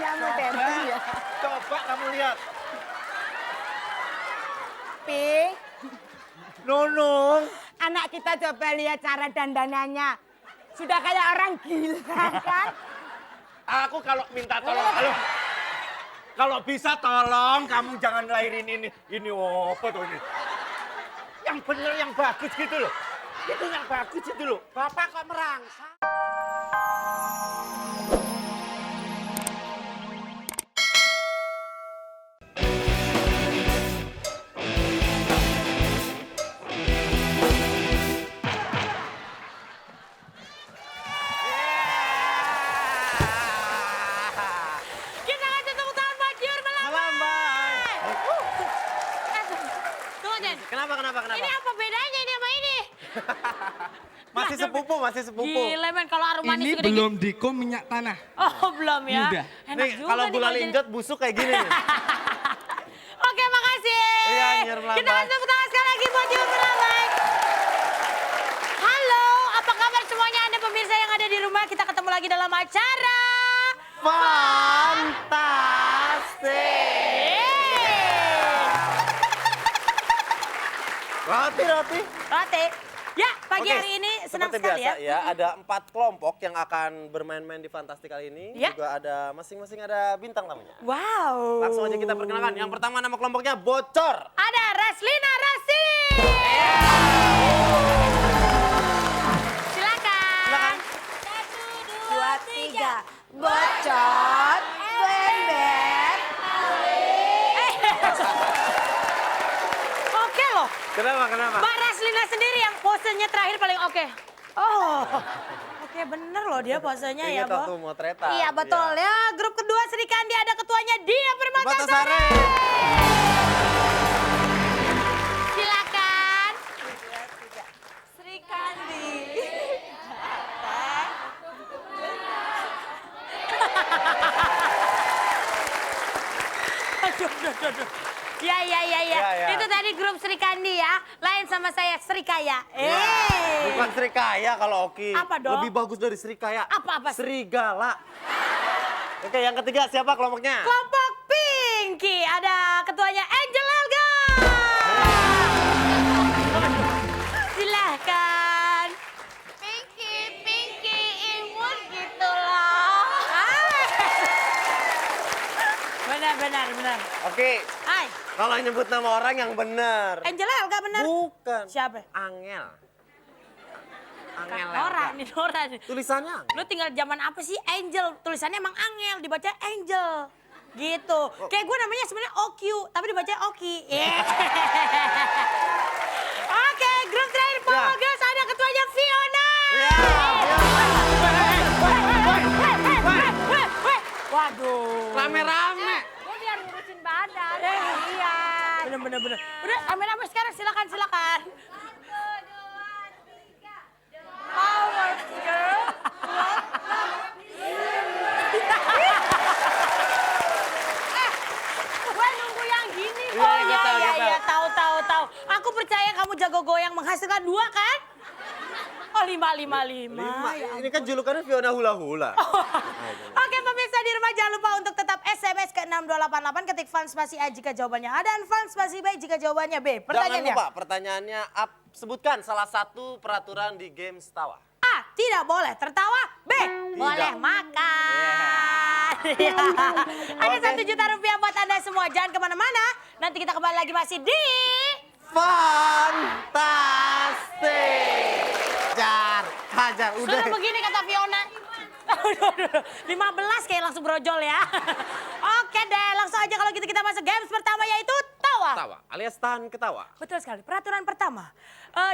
kamu Debbie ya. Coba kamu lihat. Pi, Nunung. anak kita coba lihat cara dandanannya. Sudah kayak orang gila kan? Aku kalau minta tolong, kalau bisa tolong kamu jangan lahirin ini. Ini apa tuh ini? Yang bener, yang bagus gitu loh. Itu yang bagus itu loh. Bapak kok merangsang? Kita kasih tepuk tangan buat Jur melambai. Melambai. Tunggu, Jen. Kenapa? Ini apa bedanya ini sama ini? Masih sepupu. Gila, men. Kalau aroma manis Ini segede belum diko minyak tanah. Oh, belum ya? Udah. Enak Nih, juga kalau nih gula jadi- linjot busuk kayak gini nih. Oke, makasih. Iya, Jur melambai. Kita kasih tepuk tangan sekali lagi buat Jur melambai. Halo, apa kabar semuanya Anda pemirsa yang ada di rumah? Kita ketemu lagi dalam acara. Fantastik. Roti. Roti. Ya, pagi Oke, hari ini senang seperti sekali biasa, ya. Ada 4 kelompok yang akan bermain-main di Fantastik kali ini. Ya. Juga ada masing-masing ada bintang tamunya. Wow. Langsung aja kita perkenalkan. Yang pertama nama kelompoknya Bocor. Ada Raslina Rasi. Silakan. 2, 3. Bocor, bember. Oke loh. Kenapa? Mbak Raslina sendiri yang posenya terakhir paling oke. Oh. Oke, bener loh dia posenya ya, Ingat waktu Bo. motretan. Iya, betul ya. Grup kedua Sri Kandi ada ketuanya Dia Permatasari. Permatasari. Silakan. Sri Kandi. Aduh. Ya. Ya. Itu tadi grup Sri Kandi ya. Lain sama saya Sri Kaya. Bukan Srikaya kalau Oki. Apa dong? Lebih bagus dari Srikaya. Apa? Serigala. Oke, yang ketiga siapa kelompoknya? Kelompok Pinky. Ada ketuanya Angel Elga. Silahkan. Pinky, imut gitu loh. Benar. Oke, Hai, kalau nyebut nama orang yang benar. Angel Elga benar. Bukan. Siapa? Angel. Angel Nora Elga. nih, Nora nih. Tulisannya Angel. Lu tinggal zaman apa sih Angel? Tulisannya emang Angel, dibaca Angel. Gitu. Kayak gue namanya sebenarnya OQ, tapi dibaca Oki. Oke, grup terakhir Power Girls ada ketuanya Fiona. Waduh. Rame-rame. Gue biar ngurusin badan. Iya. Bener. Udah, rame-rame sekarang silakan. Power Girl. Gue nunggu yang gini. Iya, Tahu. Aku percaya kamu jago goyang menghasilkan 2 kan? Oh, 5. Ini kan julukannya Fiona Hula Hula. Oke, pemirsa di rumah jangan lupa untuk tetap SMS ke 6288 ketik fun spasi A jika jawabannya A dan fun spasi B jika jawabannya B. Jangan Pertanyaannya. lupa pertanyaannya sebutkan salah satu peraturan di game Tawa. A. Tidak boleh tertawa. B. Boleh makan. Ya. Ada Oke. 1 juta rupiah buat Anda semua. Jangan kemana-mana. Nanti kita kembali lagi masih di... Fantastik. Hajar, udah. Sudah begini kata Fiona. 15 kayak langsung brojol ya. Oke deh, langsung aja kalau gitu kita masuk games pertama yaitu tawa. Tawa alias tahan ketawa. Betul sekali. Peraturan pertama,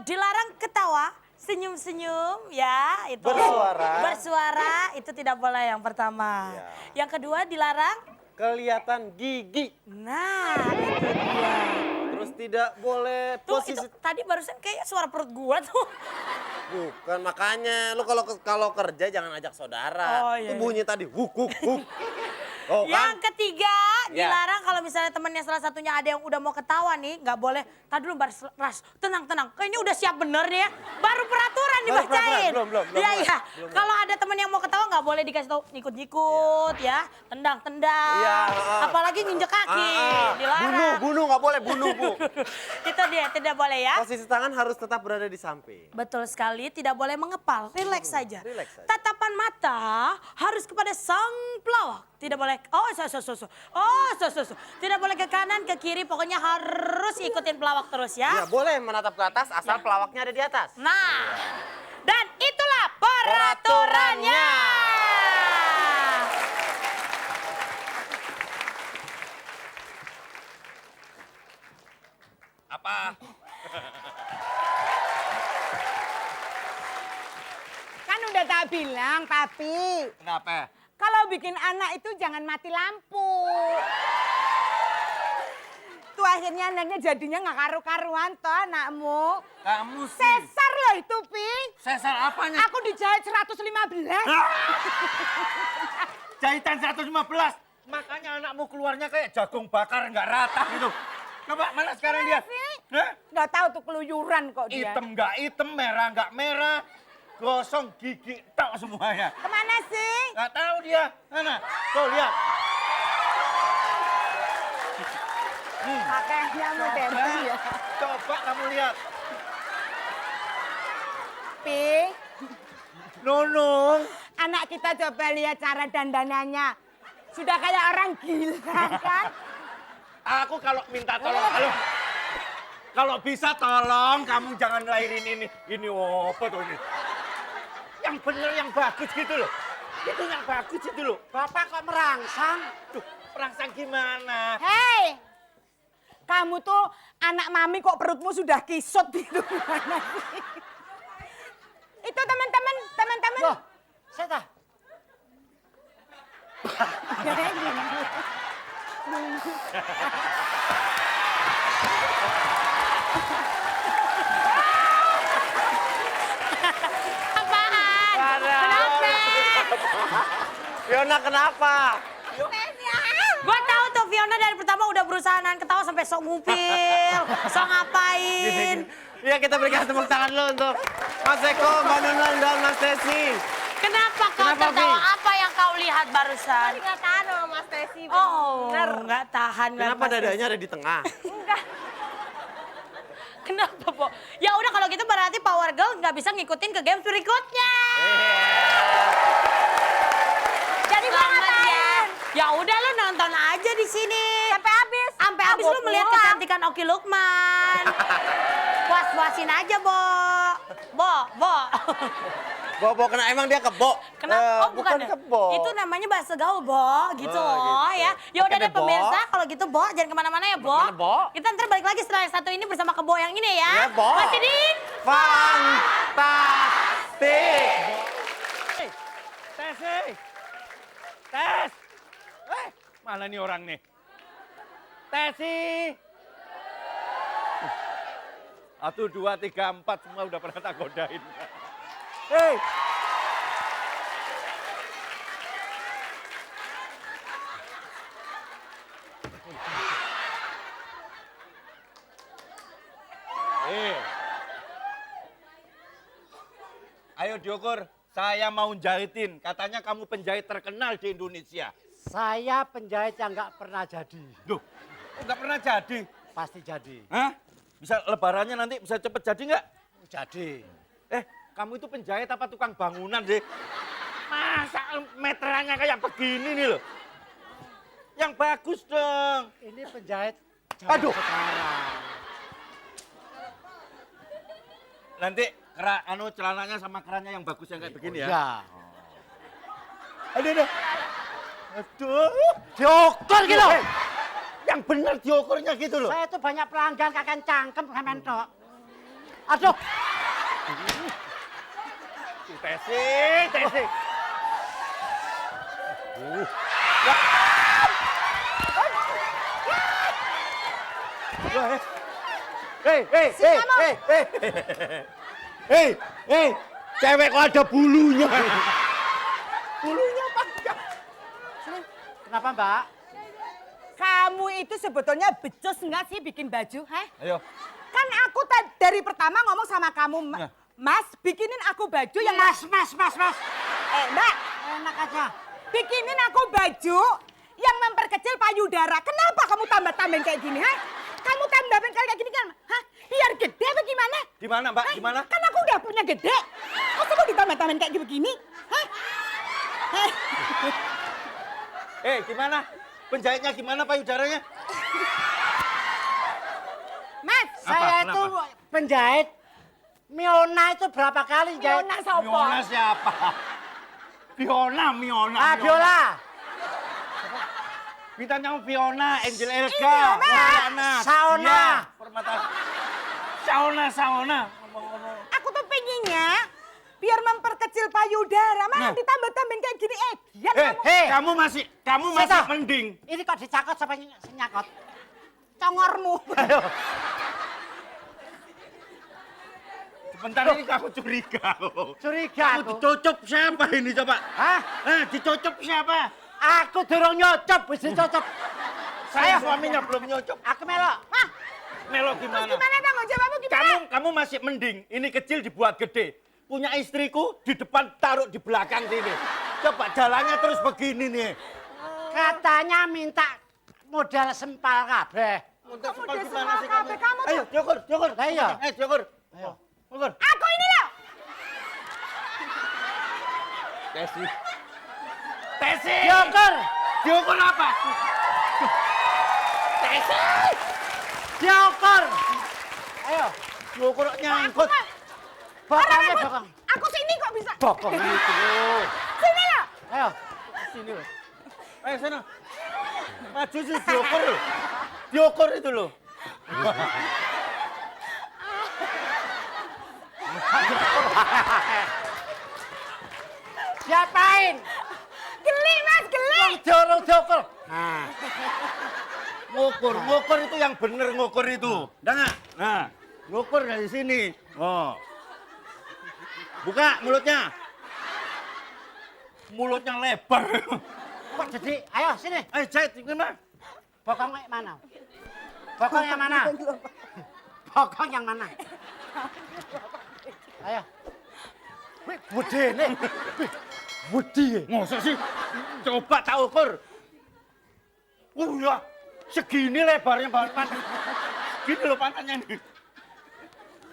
dilarang ketawa, senyum-senyum ya itu. Bersuara itu tidak boleh yang pertama. Ya. Yang kedua dilarang. Kelihatan gigi. Nah itu dia. Terus tidak boleh Tuh posisi. itu tadi barusan kayak suara perut gua tuh. Bukan makanya lu kalau kerja jangan ajak saudara. Oh, iya, Itu bunyi tadi huk. Oh Yang kan? ketiga, Ya. dilarang kalau misalnya temennya salah satunya ada yang udah mau ketawa nih, nggak boleh. Tadi dulu Ras, tenang. Kayaknya udah siap bener nih ya. Baru peraturan nih, bacain. Belum. Iya, iya. Kalau ada temen yang mau ketawa nggak boleh dikasih tahu nyikut-nyikut ya. Tendang-tendang. Iya. Apalagi nginjek kaki. Dilarang. Bunuh, nggak boleh bunuh, Bu. Itu dia, tidak boleh ya. Posisi tangan harus tetap berada di samping. Betul sekali, tidak boleh mengepal. Relax saja. Relax saja. Tatapan mata harus kepada sang pelawak. Tidak boleh, tidak boleh ke kanan, ke kiri. Pokoknya harus ikutin pelawak terus ya. Ya, boleh menatap ke atas asal pelawaknya ada di atas. Nah, dan itulah peraturannya. Apa? Kan udah tak bilang, Papi. Kenapa? Kalau bikin anak itu jangan mati lampu. Tuh akhirnya anaknya jadinya nggak karu-karuan toh anakmu. Kamu sih. Sesar loh itu, Pi. Sesar apanya? Aku dijahit 115. Jahitan 115. Makanya anakmu keluarnya kayak jagung bakar nggak rata gitu. Coba mana sekarang dia? Hah? Nggak tahu tuh keluyuran kok dia. Hitam nggak hitam, merah nggak merah. Gosong gigi tok semuanya. Kemana sih? Nggak tahu dia. Mana? Tuh lihat. Pakainya modern ya. Coba kamu lihat. Pi, Nunung. anak kita coba lihat cara dandanannya. Sudah kayak orang gila kan? Aku kalau minta tolong, kalau bisa tolong kamu jangan lahirin ini. Ini apa tuh ini? Yang bener, yang bagus gitu loh. Itu yang bagus itu loh. Bapak kok merangsang? Tuh, perangsang gimana? Hei, kamu tuh anak mami kok perutmu sudah kisut gitu. Gimana sih? Itu teman-teman. Loh, saya tahu. Apaan? Kenapa? Fiona kenapa? Gua tahu tuh Fiona dari pertama udah berusaha nahan ketawa sampai sok ngupil, sok ngapain. Iya, kita berikan tepuk tangan dulu untuk Mas Eko, Mbak Nunung, dan Mas Desi. Kenapa kau Kenapa, tertawa? Vi? Apa yang kau lihat barusan? Nggak tahan sama Mas Tesi. Oh, nggak tahan. Kenapa Mas Des. dadanya ada di tengah? Kenapa, Bo? Ya udah kalau gitu berarti Power Girl nggak bisa ngikutin ke games berikutnya. Jadi gua Selamat ngapain? Ya udah lu nonton aja di sini. Sampai habis. Sampai habis lu melihat kecantikan Oki Lukman. Puas-puasin aja, Bo. Bo. Bobo kena, emang dia kebo? Kenapa? Oh bukan ya? kebo. Itu namanya bahasa gaul, Bo. Gitu, Oh, gitu. ya. Ya udah Oke deh deh, Bo. pemirsa, kalau gitu Bo jangan kemana-mana ya, Bo. Kemana, Bo? Kita ntar balik lagi setelah yang satu ini bersama Kebo yang ini ya. Iya, Bo. Masih di... Fantastik! Tes, tes. Mana nih orang nih? Tesi. 1, 2, 3, 4 semua udah pernah tak godain. Hei. Ayo diukur, saya mau jahitin. Katanya kamu penjahit terkenal di Indonesia. Saya penjahit yang nggak pernah jadi. Duh, nggak pernah jadi. Pasti jadi. Hah? Bisa lebarannya nanti bisa cepet jadi nggak? Jadi. Kamu itu penjahit apa tukang bangunan sih? Masa meterannya kayak begini nih loh. Yang bagus dong. Ini penjahit zaman Aduh. sekarang. Nanti celananya sama kerannya yang bagus yang kayak begini ya. Ya. Aduh. Diukur gitu. Yang benar diukurnya gitu loh. Saya tuh banyak pelanggan kakek cangkem sama entok. Aduh. Tesi. Hei, cewek kok ada bulunya. Bulunya panjang. Kenapa, Mbak? Kamu itu sebetulnya becus nggak sih bikin baju, heh? Ayo. Kan aku dari pertama ngomong sama kamu, Mas, bikinin aku baju yang... Mas. Mbak, Enak aja. bikinin aku baju yang memperkecil payudara. Kenapa kamu tambah-tambahin kayak gini, ha? Kamu tambahin kayak gini kan, hah? Biar gede apa gimana? Gimana, Mbak? Hah? Gimana? Kan aku udah punya gede. Masa mau ditambah-tambahin kayak begini? Hah? Gimana? Penjahitnya gimana payudaranya? Mas, Saya itu penjahit. Miona itu berapa kali jahit? Fiona sopo? Miona siapa? Miona. Ah, Biola. Bintangnya Fiona, Angel Elga, Iya, Mas. Mariana, Saona. Dia, Permata. Saona. Aku tuh pengennya biar memperkecil payudara. Mana Nah. ditambah-tambahin kayak gini, Gian kamu. kamu masih Seta. mending. Ini kok dicakot sampai senyakot? Congormu. Sebentar ini aku curiga. Curiga Kamu aku. dicocok siapa ini coba? Hah? Dicocok siapa? Aku durung nyocop, wis dicocop. Saya suaminya belum nyocok. Aku melok. Hah? Melo gimana? Gimana tanggung jawabmu gimana? Kamu masih mending. Ini kecil dibuat gede. Punya istriku di depan taruh di belakang sini. Coba jalannya terus begini nih. Katanya minta modal sempal kabeh. Untuk Kamu sepal udah gimana semua sih kabeh kamu tuh. Ayo, jokur. Lah iya. Jokur. Ayo. Jokur. Aku ini loh. Tesi. Joker. Jokur apa? Tesi. Joker. Ayo. Jokur nyangkut. Bokongnya bokong. Aku sini kok bisa. Bokong itu. Sini loh. Ayo. Sini loh. Ayo sana. Maju sih jokur loh. Jokur itu loh. Siapain? Geli Mas, geli. Jorong Joker. Nah. Ngukur itu yang bener ngukur itu. Dengar. Nah, ngukur dari sini. Oh. Buka mulutnya. Mulutnya lebar. Kok jadi? Ayo sini. Ayo jahit gimana? Bokongnya mana? Bokong yang mana? Bokong yang mana? Ayo. Wih, gede nih. Gede. Masa sih? Coba tak ukur. Ya, segini lebarnya pantat. Gini loh pantatnya nih.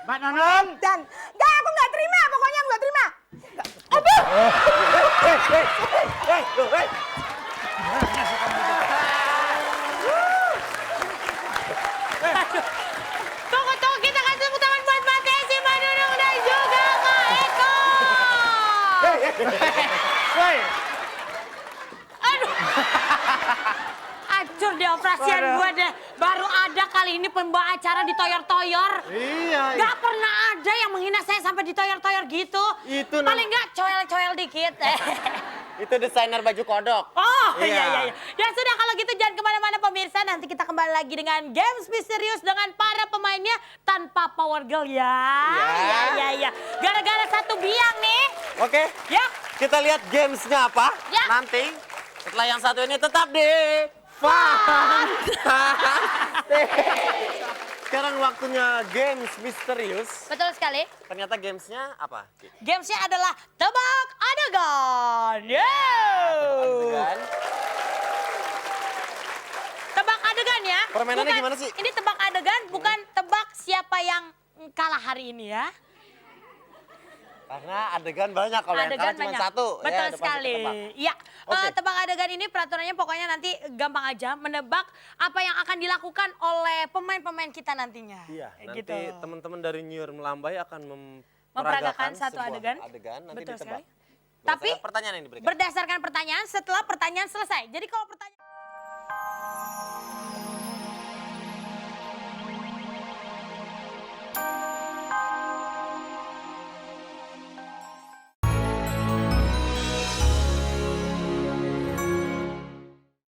Mbak Nonon. Dan enggak, aku nggak terima. Pokoknya aku nggak terima. Aduh. Hei. Tunggu, kita kasih tepuk tangan buat Mbak Tesi, Mbak Nunung, dan juga Kak Eko. Woi. Aduh. Hancur deh operasian gue deh. Baru ada kali ini pembawa acara ditoyor-toyor. Iya. Gak pernah ada yang menghina saya sampai ditoyor-toyor gitu. Itu Paling nggak coel-coel dikit. Itu desainer baju kodok. Oh Iya. iya. Ya sudah kalau gitu jangan kemana-mana pemirsa. Nanti kita kembali lagi dengan games misterius dengan para pemainnya tanpa power girl ya. Iya. Gara-gara satu biang nih. Oke, Ya. kita lihat gamesnya apa. Ya. Nanti setelah yang satu ini tetap di Fantastic. Sekarang waktunya games misterius. Betul sekali. Ternyata gamesnya apa? Gamesnya adalah tebak adegan. Adegan. Tebak adegan ya. Permainannya Bukan- gimana sih? Ini tebak adegan bukan tebak siapa yang kalah hari ini ya. Karena adegan banyak, kalau yang kalah cuma banyak. satu. Betul Ya, udah pasti sekali. ketebak. Iya. Oke. Tebak adegan ini peraturannya pokoknya nanti gampang aja menebak apa yang akan dilakukan oleh pemain-pemain kita nantinya. Iya, Gitu. nanti teman-teman dari New Year Melambai akan Memperagakan satu sebuah adegan. nanti Betul ditebak. sekali. Tapi Berdasarkan pertanyaan yang diberikan. berdasarkan pertanyaan setelah pertanyaan selesai. Jadi kalau pertanyaan